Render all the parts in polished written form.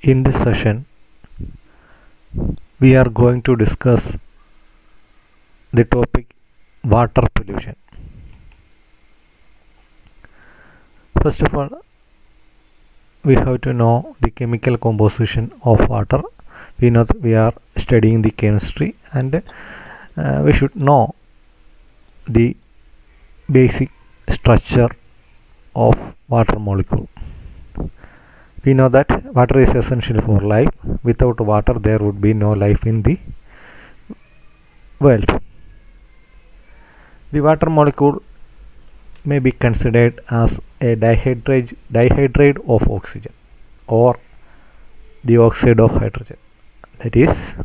In this session, we are going to discuss the topic water pollution. First of all, we have to know the chemical composition of water. We know that we are studying the chemistry, and we should know the basic structure of water molecule. We know that water is essential for life. Without water, there would be no life in the world. The water molecule may be considered as a dihydrate of oxygen or the oxide of hydrogen. That is,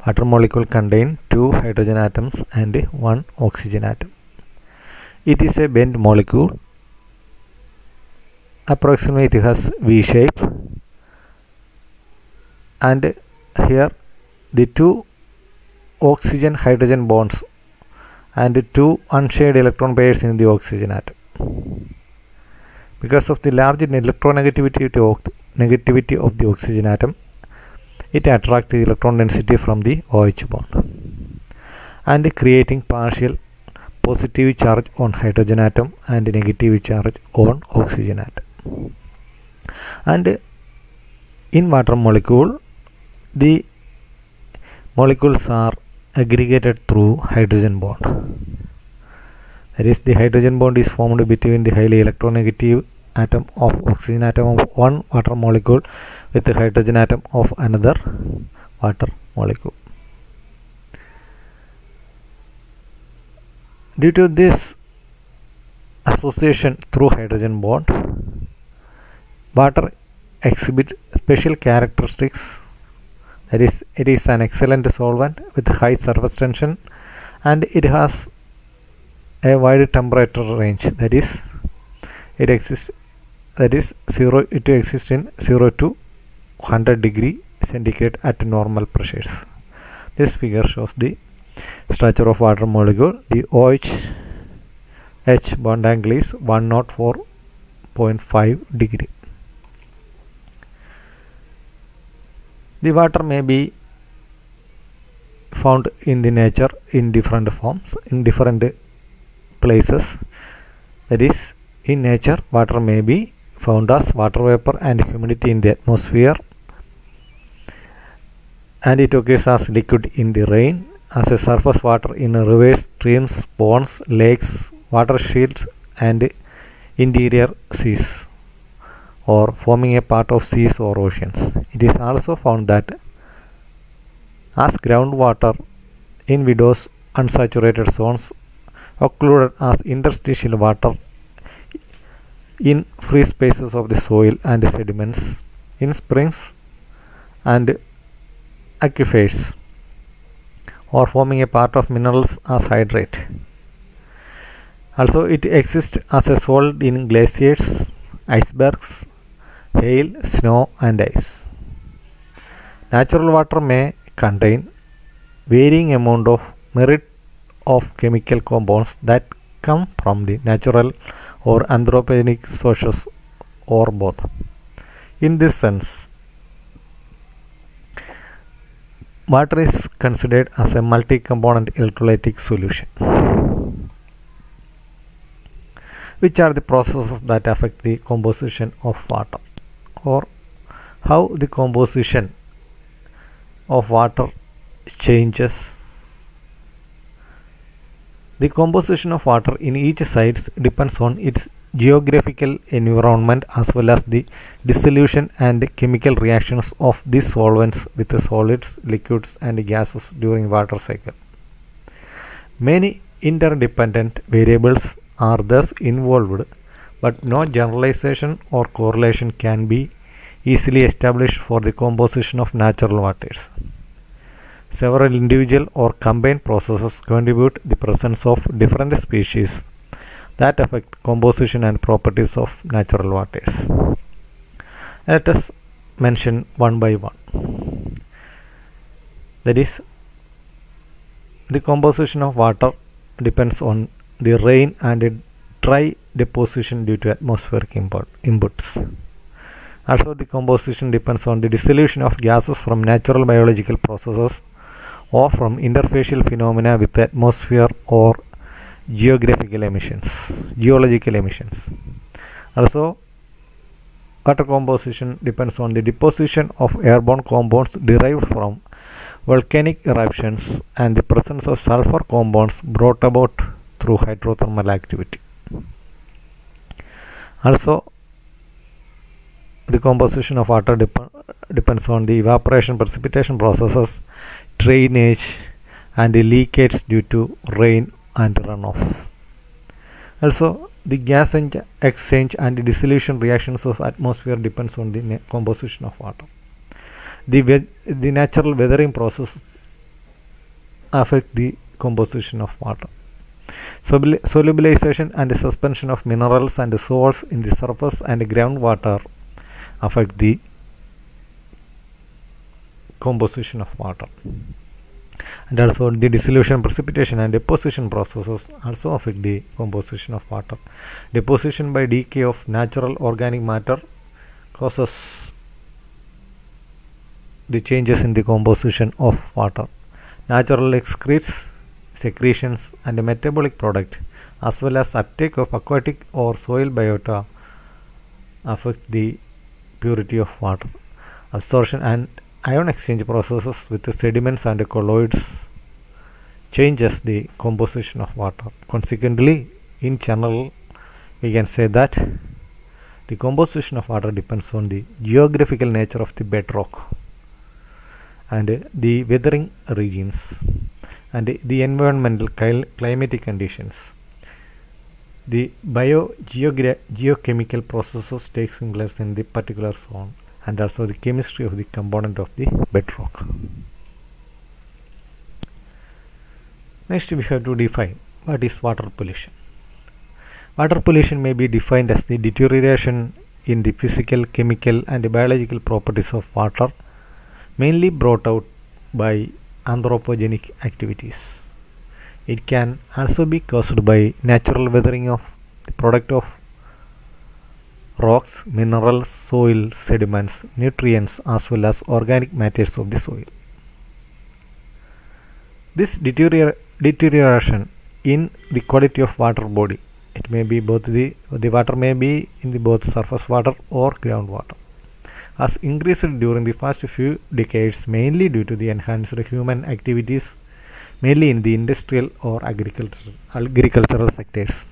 water molecule contain 2 hydrogen atoms and 1 oxygen atom. It is a bent molecule. Approximately it has V shape, and here the 2 oxygen hydrogen bonds and 2 unshared electron pairs in the oxygen atom. Because of the large electronegativity of the oxygen atom, it attracts the electron density from the OH bond and creating partial positive charge on hydrogen atom and negative charge on oxygen atom. And in water molecule, the molecules are aggregated through hydrogen bond. That is, the hydrogen bond is formed between the highly electronegative atom of oxygen atom of one water molecule with the hydrogen atom of another water molecule. Due to this association through hydrogen bond, water exhibits special characteristics. That is, it is an excellent solvent with high surface tension, and it has a wide temperature range. That is, it exists in 0 to 100 degree centigrade at normal pressures. This figure shows the structure of water molecule. The OH bond angle is 104.5 degree. The water may be found in the nature in different forms, in different places. That is, in nature, water may be found as water vapor and humidity in the atmosphere, and it occurs as liquid in the rain, as a surface water in rivers, streams, ponds, lakes, water shields, and interior seas, or forming a part of seas or oceans. It is also found that as groundwater in widow's unsaturated zones, occluded as interstitial water in free spaces of the soil and sediments, in springs and aquifers, or forming a part of minerals as hydrate. Also, it exists as a solid in glaciers, icebergs, hail, snow, and ice. Natural water may contain varying amount of myriad of chemical compounds that come from the natural or anthropogenic sources, or both. In this sense, water is considered as a multi-component electrolytic solution. Which are the processes that affect the composition of water, or how the composition of water changes? The composition of water in each site depends on its geographical environment as well as the dissolution and chemical reactions of these solvents with the solids, liquids, and gases during water cycle. Many interdependent variables are thus involved, but no generalization or correlation can be easily established for the composition of natural waters. Several individual or combined processes contribute the presence of different species that affect composition and properties of natural waters. Let us mention one by one. That is, the composition of water depends on the rain and dry deposition due to atmospheric inputs. Also, the composition depends on the dissolution of gases from natural biological processes or from interfacial phenomena with the atmosphere or geological emissions. Also, water composition depends on the deposition of airborne compounds derived from volcanic eruptions and the presence of sulfur compounds brought about through hydrothermal activity. Also, the composition of water depends on the evaporation precipitation processes, drainage, and the leakage due to rain and runoff. Also, the gas exchange and the dissolution reactions of atmosphere depends on the composition of water. The natural weathering process affect the composition of water. Solubilization and the suspension of minerals and salts in the surface and the groundwater affect the composition of water. And also the dissolution, precipitation and deposition processes also affect the composition of water. Deposition by decay of natural organic matter causes the changes in the composition of water. Natural excretes, secretions and the metabolic product as well as uptake of aquatic or soil biota affect the purity of water. Absorption and ion exchange processes with the sediments and the colloids changes the composition of water. Consequently, in general, we can say that the composition of water depends on the geographical nature of the bedrock and the weathering regimes and the environmental climatic conditions. The geochemical processes takes place in the particular zone and also the chemistry of the component of the bedrock. Next, we have to define what is water pollution. Water pollution may be defined as the deterioration in the physical, chemical and biological properties of water, mainly brought out by anthropogenic activities. It can also be caused by natural weathering of the product of rocks, minerals, soil, sediments, nutrients as well as organic matters of the soil. This deterioration in the quality of water body, it may be both the water may be in the both surface water or groundwater, has increased during the past few decades mainly due to the enhanced human activities, mainly in the industrial or agricultural sectors.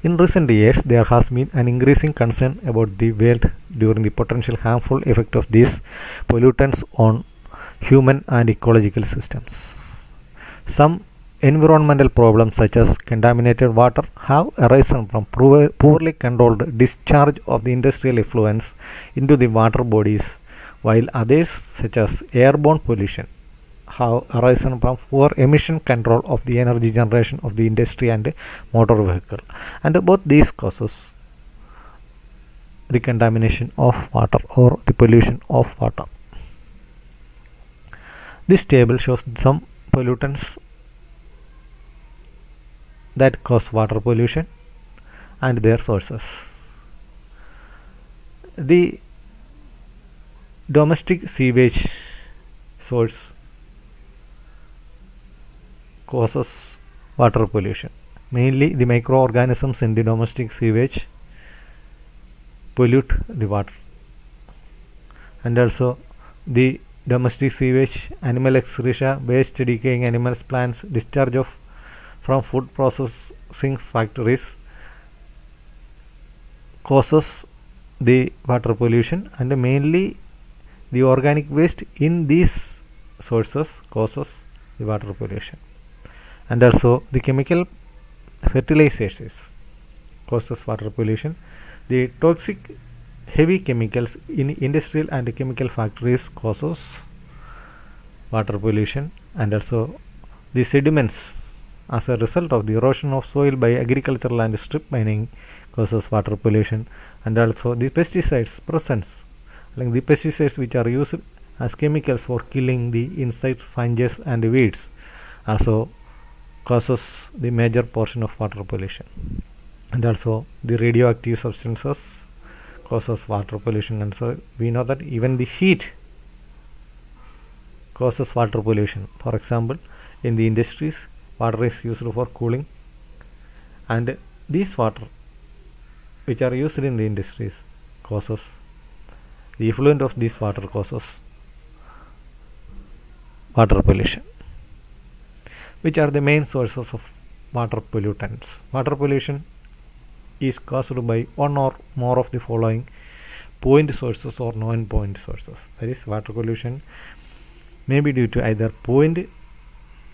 In recent years, there has been an increasing concern about the world during the potential harmful effect of these pollutants on human and ecological systems. Some environmental problems such as contaminated water have arisen from poorly controlled discharge of the industrial effluents into the water bodies, while others such as airborne pollution have arisen from poor emission control of the energy generation of the industry and motor vehicle, and both these causes the contamination of water or the pollution of water. This table shows some pollutants that cause water pollution and their sources. The domestic sewage source causes water pollution. Mainly the microorganisms in the domestic sewage pollute the water, and also the domestic sewage, animal excreta, waste, decaying animals, plants, discharge of from food processing factories causes the water pollution, and mainly the organic waste in these sources causes the water pollution, and also the chemical fertilizers causes water pollution. The toxic heavy chemicals in industrial and chemical factories causes water pollution, and also the sediments as a result of the erosion of soil by agricultural and strip mining causes water pollution, and also the pesticides presence, like the pesticides which are used as chemicals for killing the insects, fungi and weeds also causes the major portion of water pollution, and also the radioactive substances causes water pollution, and so we know that even the heat causes water pollution. For example, in the industries, water is used for cooling, and these water which are used in the industries causes the effluent of this water causes water pollution. Which are the main sources of water pollutants? Water pollution is caused by one or more of the following point sources or non-point sources. That is, water pollution may be due to either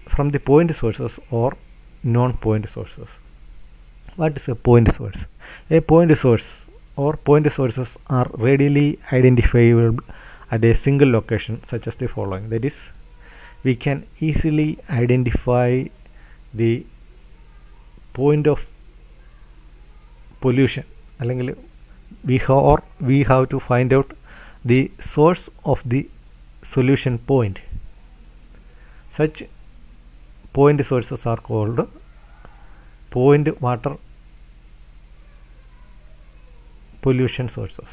from the point sources or non-point sources. What is a point source? A point source or point sources are readily identifiable at a single location, such as the following. That is, we can easily identify the point of pollution. We have to find out the source of the solution point. Such point sources are called point water pollution sources.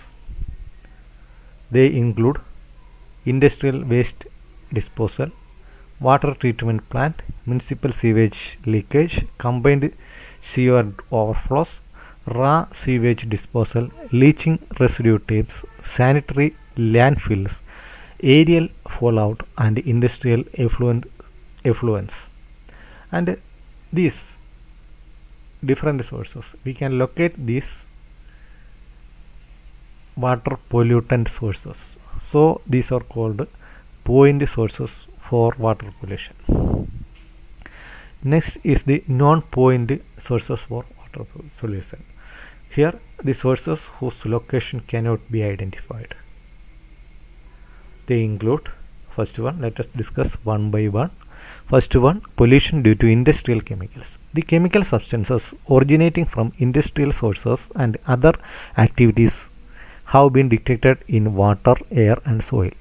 They include industrial waste disposal, water treatment plant, municipal sewage leakage, combined sewer overflows, raw sewage disposal, leaching residue tips, sanitary landfills, aerial fallout, and industrial effluents. And these different sources, we can locate these water pollutant sources. So these are called point sources for water pollution. Next is the non-point sources for water pollution. Here the sources whose location cannot be identified. They include, first one, let us discuss one by one. First one, pollution due to industrial chemicals. The chemical substances originating from industrial sources and other activities have been detected in water, air, and soil.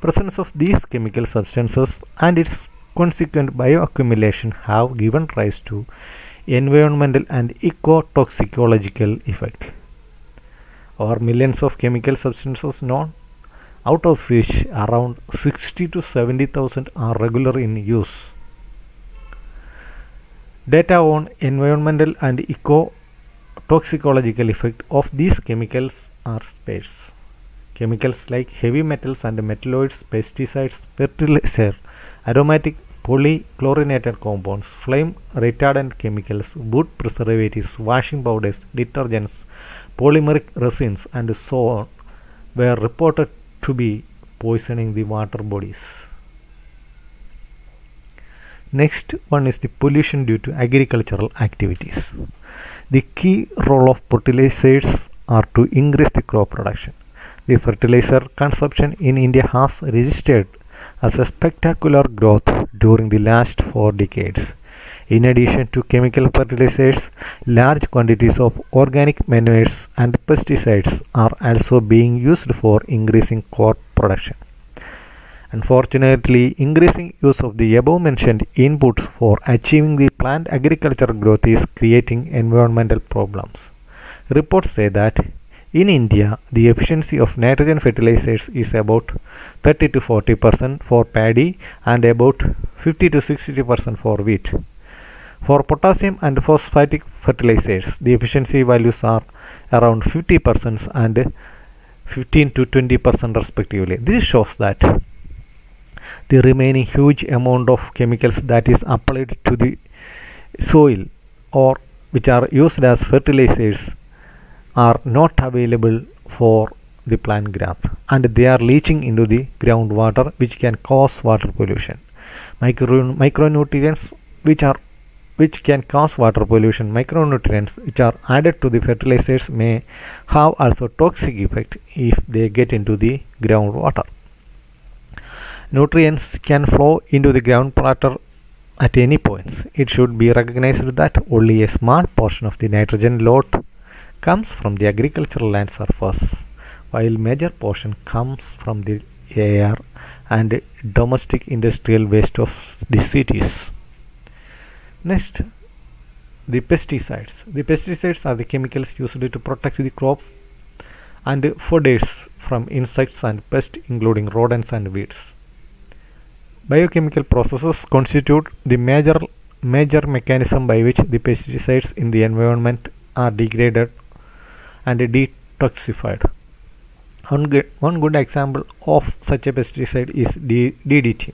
Presence of these chemical substances and its consequent bioaccumulation have given rise to environmental and ecotoxicological effect. Over millions of chemical substances known, out of which around 60 to 70,000 are regular in use. Data on environmental and ecotoxicological effect of these chemicals are sparse. Chemicals like heavy metals and metalloids, pesticides, fertilizer, aromatic polychlorinated compounds, flame retardant chemicals, wood preservatives, washing powders, detergents, polymeric resins, and so on were reported to be poisoning the water bodies. Next one is the pollution due to agricultural activities. The key role of fertilizers are to increase the crop production. The fertilizer consumption in India has registered as a spectacular growth during the last 4 decades. In addition to chemical fertilizers, large quantities of organic manures and pesticides are also being used for increasing crop production. Unfortunately, increasing use of the above mentioned inputs for achieving the planned agricultural growth is creating environmental problems. Reports say that in India, the efficiency of nitrogen fertilizers is about 30 to 40% for paddy and about 50 to 60% for wheat. For potassium and phosphatic fertilizers, the efficiency values are around 50% and 15 to 20% respectively. This shows that the remaining huge amount of chemicals that is applied to the soil or which are used as fertilizers are not available for the plant growth, and they are leaching into the groundwater, which can cause water pollution. Micronutrients which can cause water pollution. Micronutrients which are added to the fertilizers may have also toxic effect if they get into the groundwater. Nutrients can flow into the groundwater at any points. It should be recognized that only a small portion of the nitrogen load comes from the agricultural land surface, while major portion comes from the air and domestic industrial waste of the cities. Next, the pesticides. The pesticides are the chemicals used to protect the crop and foders from insects and pests including rodents and weeds. Biochemical processes constitute the major mechanism by which the pesticides in the environment are degraded and detoxified. One good example of such a pesticide is DDT,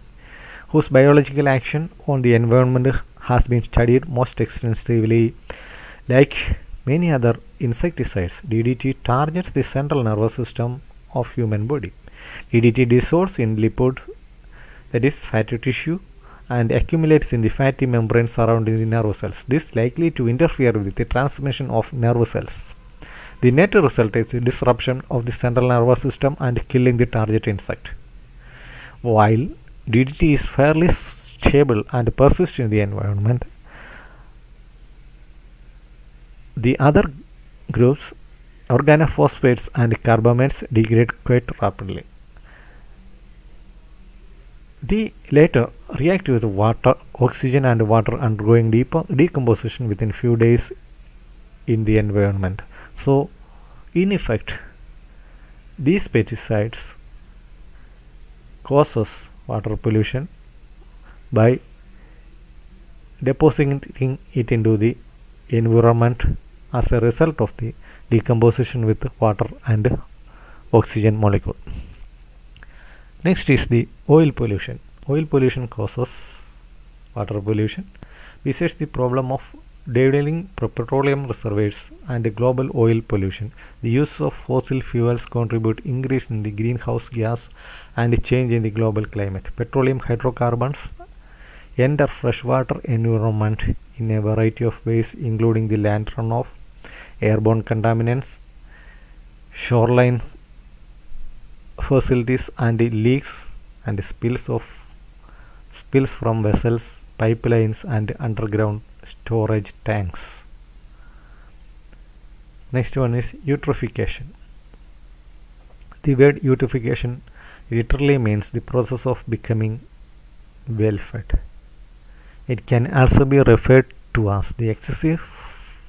whose biological action on the environment has been studied most extensively. Like many other insecticides, DDT targets the central nervous system of human body. DDT dissolves in lipids, that is fatty tissue, and accumulates in the fatty membrane surrounding the nerve cells. This is likely to interfere with the transmission of nerve cells. The net result is the disruption of the central nervous system and killing the target insect. While DDT is fairly stable and persists in the environment, the other groups, organophosphates and carbamates, degrade quite rapidly. The latter react with water, oxygen and water, undergoing decomposition within few days in the environment. So, in effect, these pesticides causes water pollution by depositing it into the environment as a result of the decomposition with water and oxygen molecule. Next is the oil pollution. Oil pollution causes water pollution. Besides the problem of dwindling petroleum reservoirs and global oil pollution, the use of fossil fuels contribute increase in the greenhouse gas and change in the global climate. Petroleum hydrocarbons enter freshwater environment in a variety of ways, including the land runoff, airborne contaminants, shoreline facilities and leaks and spills from vessels, pipelines and underground storage tanks. Next one is eutrophication. The word eutrophication literally means the process of becoming well fed. It can also be referred to as the excessive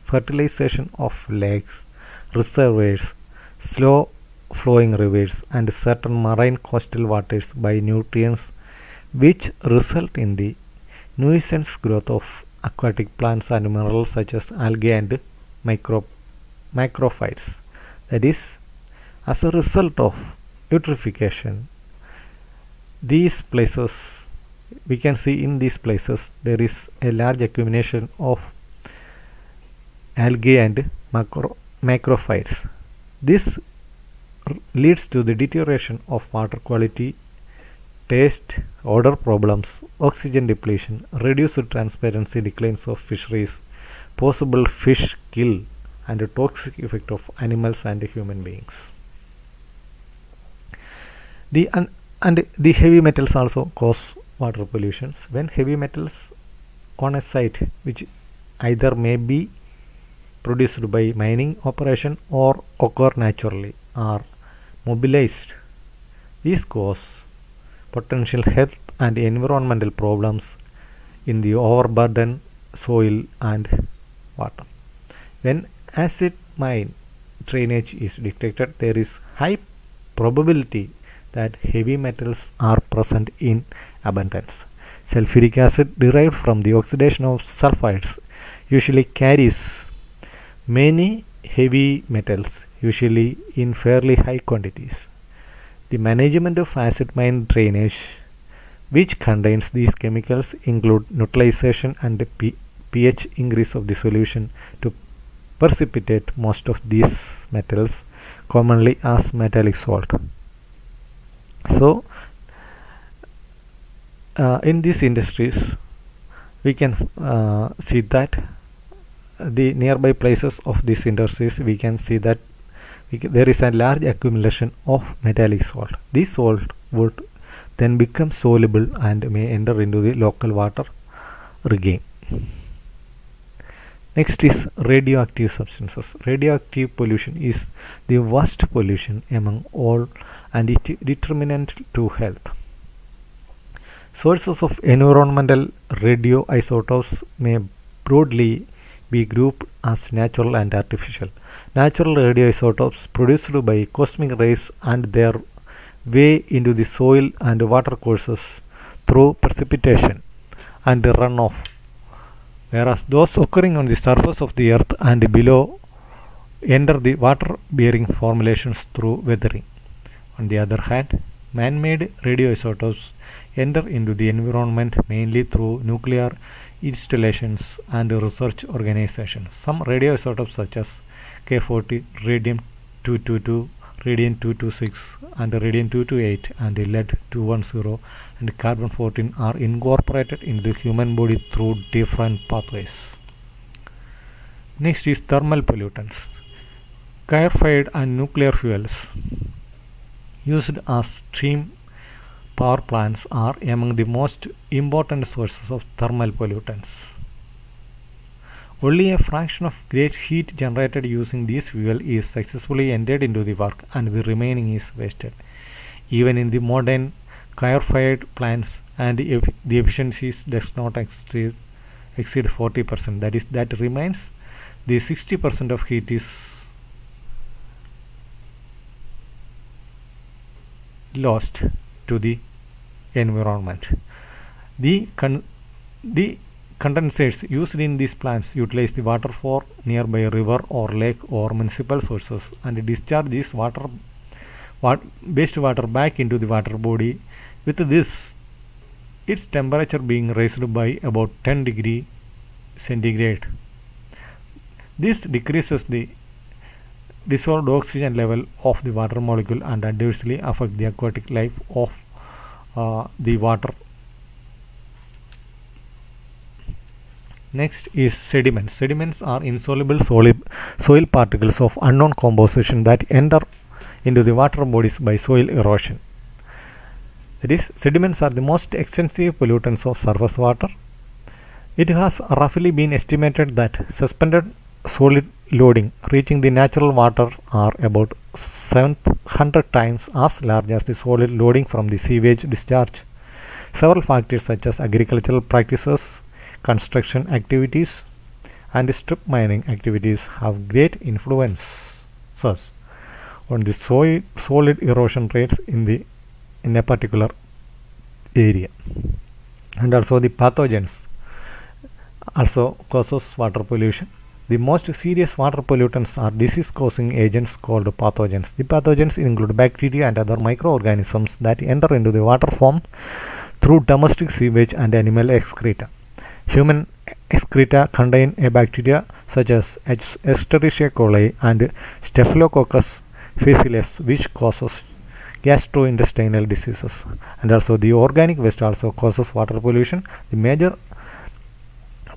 fertilization of lakes, reservoirs, slow flowing rivers and certain marine coastal waters by nutrients, which result in the nuisance growth of aquatic plants and minerals such as algae and macrophytes. That is, as a result of eutrophication, these places, we can see in these places there is a large accumulation of algae and macrophytes. This leads to the deterioration of water quality, taste, odor problems, oxygen depletion, reduced transparency, declines of fisheries, possible fish kill, and a toxic effect of animals and human beings. The heavy metals also cause water pollutions. When heavy metals on a site, which either may be produced by mining operation or occur naturally, are mobilized, these cause potential health and environmental problems in the overburdened soil and water. When acid mine drainage is detected, there is high probability that heavy metals are present in abundance. Sulfuric acid derived from the oxidation of sulfides usually carries many heavy metals, usually in fairly high quantities. The management of acid mine drainage, which contains these chemicals, include neutralization and pH increase of the solution to precipitate most of these metals, commonly as metallic salt. So, in these industries, we can see that the nearby places of these industries, we can see that there is a large accumulation of metallic salt. This salt would then become soluble and may enter into the local water regain. Next is radioactive substances. Radioactive pollution is the worst pollution among all and it determinant to health. Sources of environmental radioisotopes may broadly be grouped as natural and artificial. Natural radioisotopes produced by cosmic rays and their way into the soil and water courses through precipitation and runoff, whereas those occurring on the surface of the earth and below enter the water-bearing formulations through weathering. On the other hand, man-made radioisotopes enter into the environment mainly through nuclear installations and research organizations. Some radioisotopes such as K40, radium-222, radium-226 and radium-228 and lead-210 and carbon-14 are incorporated into the human body through different pathways. Next is thermal pollutants. Coal-fired and nuclear fuels used as steam power plants are among the most important sources of thermal pollutants. Only a fraction of great heat generated using this fuel is successfully entered into the work and the remaining is wasted. Even in the modern coal-fired plants and the efficiencies does not exceed 40%. That remains the 60% of heat is lost to the environment. The condensers used in these plants utilize the water for nearby a river or lake or municipal sources and discharge this wastewater back into the water body, with this its temperature being raised by about 10 degrees centigrade. This decreases the dissolved oxygen level of the water molecule and adversely affect the aquatic life of the water. Next is sediments. Sediments are insoluble soil particles of unknown composition that enter into the water bodies by soil erosion. That is, sediments are the most extensive pollutants of surface water. It has roughly been estimated that suspended solid loading reaching the natural water are about 700 times as large as the solid loading from the sewage discharge. Several factors such as agricultural practices, construction activities and strip mining activities have great influences on the solid erosion rates in a particular area. And also the pathogens also causes water pollution. The most serious water pollutants are disease-causing agents called pathogens. The pathogens include bacteria and other microorganisms that enter into the water form through domestic sewage and animal excreta. Human excreta contain a bacteria such as Escherichia coli and Staphylococcus faecalis, which causes gastrointestinal diseases. And also the organic waste also causes water pollution. The major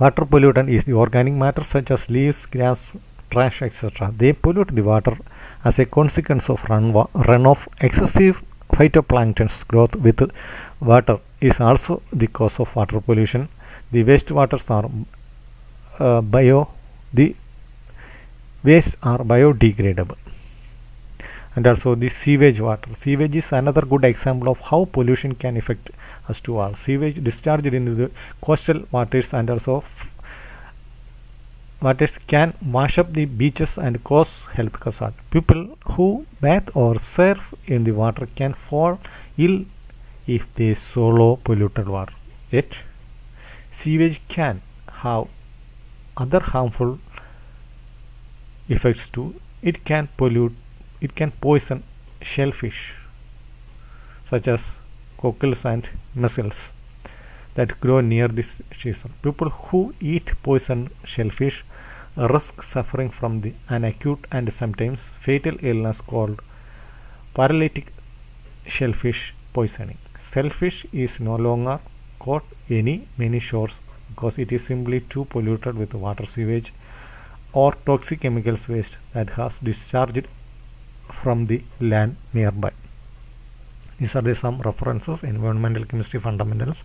water pollutant is the organic matter such as leaves, grass, trash, etc. They pollute the water as a consequence of runoff. Excessive phytoplanktons growth with water is also the cause of water pollution. The wastewaters are biodegradable. And also the sewage water. Sewage is another good example of how pollution can affect us to all. Sewage discharged into the coastal waters and also waters can wash up the beaches and cause health hazard. People who bathe or surf in the water can fall ill if they swallow polluted water. Yet, sewage can have other harmful effects too. It can poison shellfish such as cockles and mussels that grow near this seashore. People who eat poisoned shellfish risk suffering from an acute and sometimes fatal illness called paralytic shellfish poisoning. Shellfish is no longer caught many shores because it is simply too polluted with water, sewage or toxic chemicals waste that has discharged from the land nearby. These are some references: Environmental Chemistry Fundamentals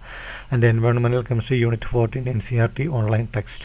and Environmental Chemistry Unit 14 NCERT online text.